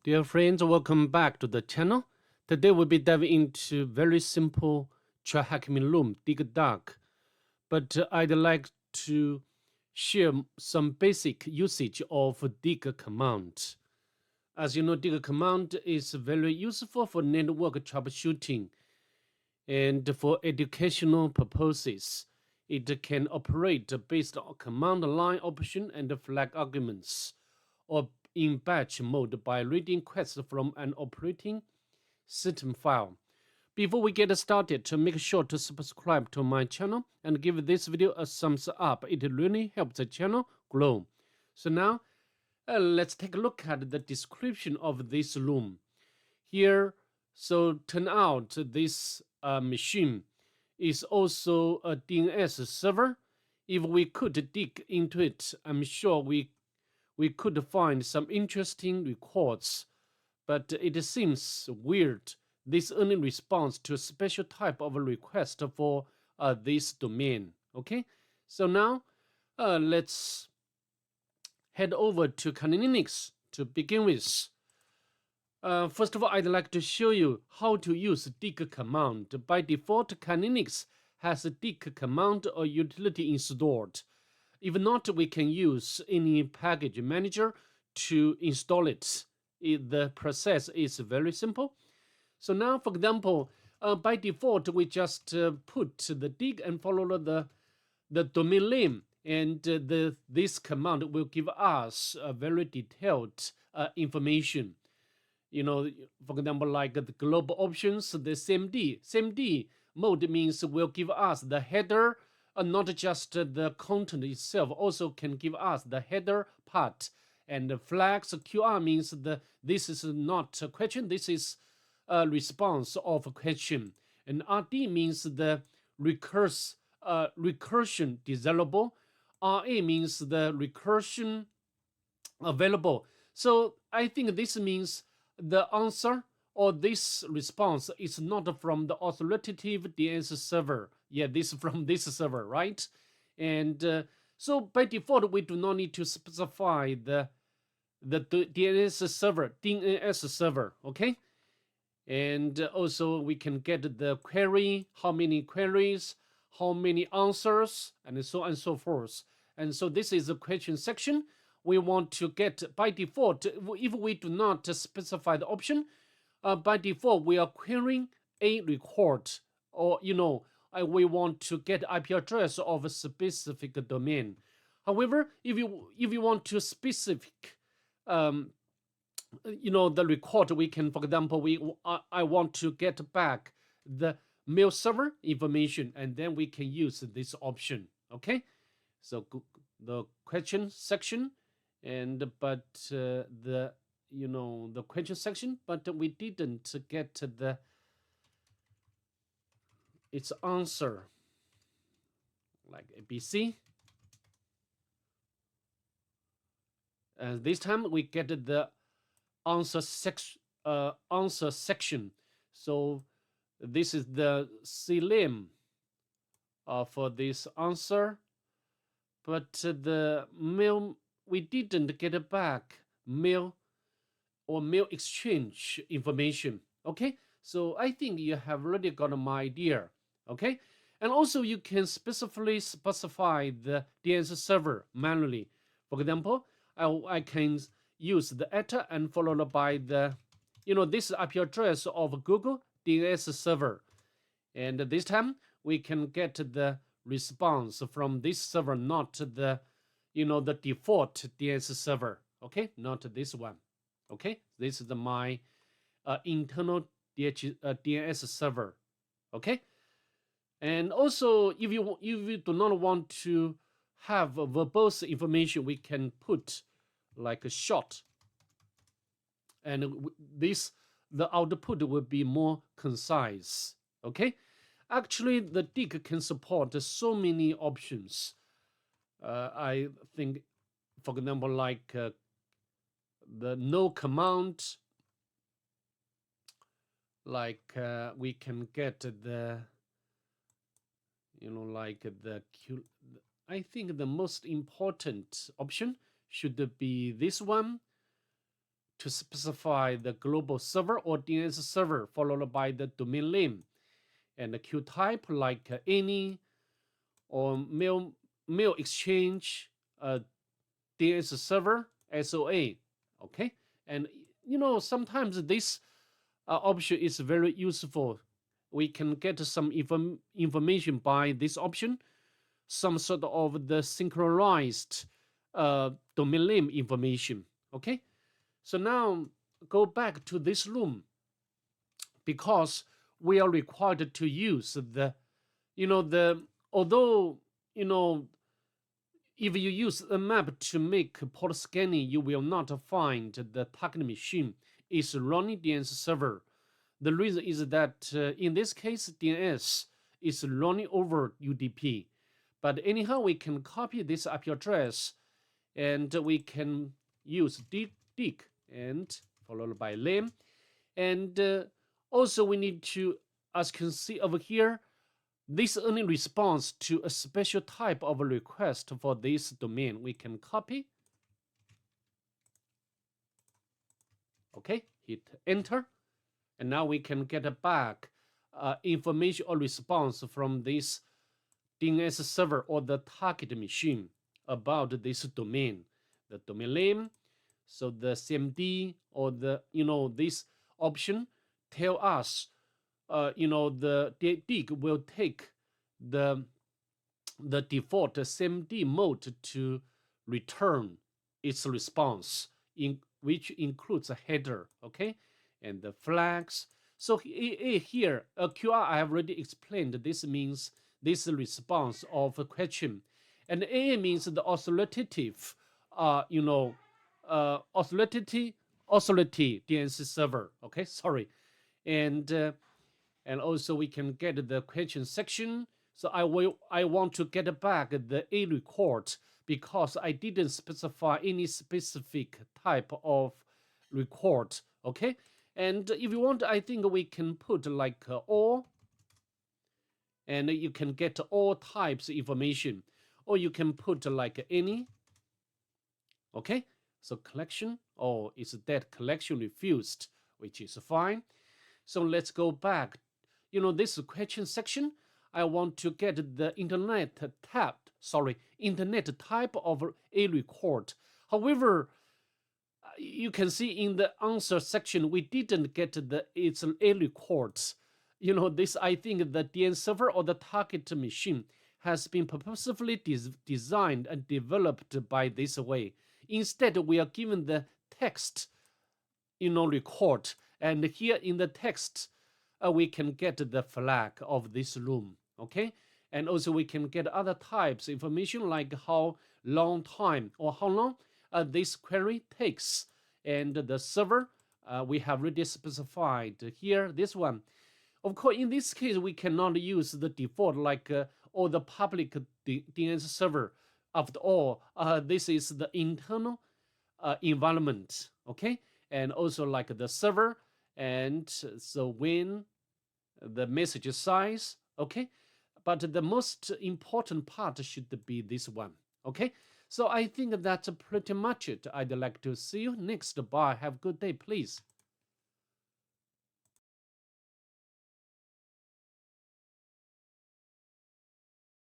Dear friends, welcome back to the channel. Today we'll be diving into very simple TryHackMe Loom dig dark, but I'd like to share some basic usage of dig command. As you know, dig command is very useful for network troubleshooting and for educational purposes. It can operate based on command line option and flag arguments, or in batch mode by reading requests from an operating system file. Before we get started, make sure to subscribe to my channel and give this video a thumbs up. It really helps the channel grow. So now, let's take a look at the description of this loom. Here, so turn out this machine is also a DNS server. If we could dig into it, I'm sure we could find some interesting records, but it seems weird. This only responds to a special type of request for this domain. Okay, so now let's head over to Kali Linux to begin with. First of all, I'd like to show you how to use dig command. By default, Kali Linux has a dig command or utility installed. If not, we can use any package manager to install it. The process is very simple. So now, for example, by default, we just put the dig and follow the domain name, and this command will give us a very detailed information. You know, for example, like the global options, the CMD mode means will give us the header, not just the content itself, also can give us the header part. And the flags QR means this is not a question, this is a response of a question. And RD means the recursion desirable. RA means the recursion available. So I think this means the answer or this response is not from the authoritative DNS server. Yeah, this from this server, right? And so by default, we do not need to specify the DNS server, okay? And also we can get the query, how many queries, how many answers, and so on and so forth. And so this is the question section. We want to get, by default, if we do not specify the option, by default, we are querying a record, or, we want to get IP address of a specific domain. However, if you want to specific, the record, we can, for example, I want to get back the mail server information, and then we can use this option. Okay, so the question section, but the question section, but we didn't get its answer, like ABC. And this time we get the answer section. So this is the CNAME for this answer, but the mail, we didn't get back mail or mail exchange information. Okay, so I think you have already got my idea. Okay, and also you can specifically specify the DNS server manually. For example, I can use the ETA and followed by the, this IP address of Google DNS server. And this time we can get the response from this server, not the, the default DNS server. Okay, not this one. Okay, this is my internal DNS server. Okay, and also if you do not want to have verbose information, we can put like a short, and the output will be more concise. Okay, actually the dig can support so many options. I think, for example, like the no command, like we can get the, like the Q. I think the most important option should be this one, to specify the global server or DNS server followed by the domain name and the queue type like any or mail exchange DNS server SOA. Okay, and sometimes this option is very useful. We can get some information by this option, some sort of the synchronized domain name information. Okay, so now go back to this room because we are required to use although if you use a map to make port scanning, you will not find the target machine is running DNS server. The reason is that in this case, DNS is running over UDP. But anyhow, we can copy this IP address and we can use dig and followed by name. And also we need to, as you can see over here, this only responds to a special type of request for this domain. We can copy. Okay, hit enter. And now we can get back information or response from this DNS server or the target machine about this domain, the domain name. So the CMD or this option tell us, the dig will take the default CMD mode to return its response, which includes a header, okay, and the flags. So here, QR I have already explained. This means this response of a question, and AA means the authoritative, authoritative DNS server. Okay, sorry, and also we can get the question section. So I want to get back the A record because I didn't specify any specific type of record. Okay, and if you want, I think we can put like all, and you can get all types of information, or you can put like any. Okay, so collection, or is that collection refused, which is fine. So let's go back. This question section, I want to get the internet type of A record. However, you can see in the answer section, we didn't get its A records. This, I think the DNS server or the target machine has been purposefully designed and developed by this way. Instead, we are given the text, record. And here in the text, we can get the flag of this room, okay? And also we can get other types of information like how long time or how long this query takes. And the server, we have already specified here, this one. Of course, in this case, we cannot use the default like or the public DNS server. After all, this is the internal environment, okay? And also like the server, and so when the message size, okay? But the most important part should be this one, okay? So I think that's pretty much it. I'd like to see you next. Bye. Have a good day, please.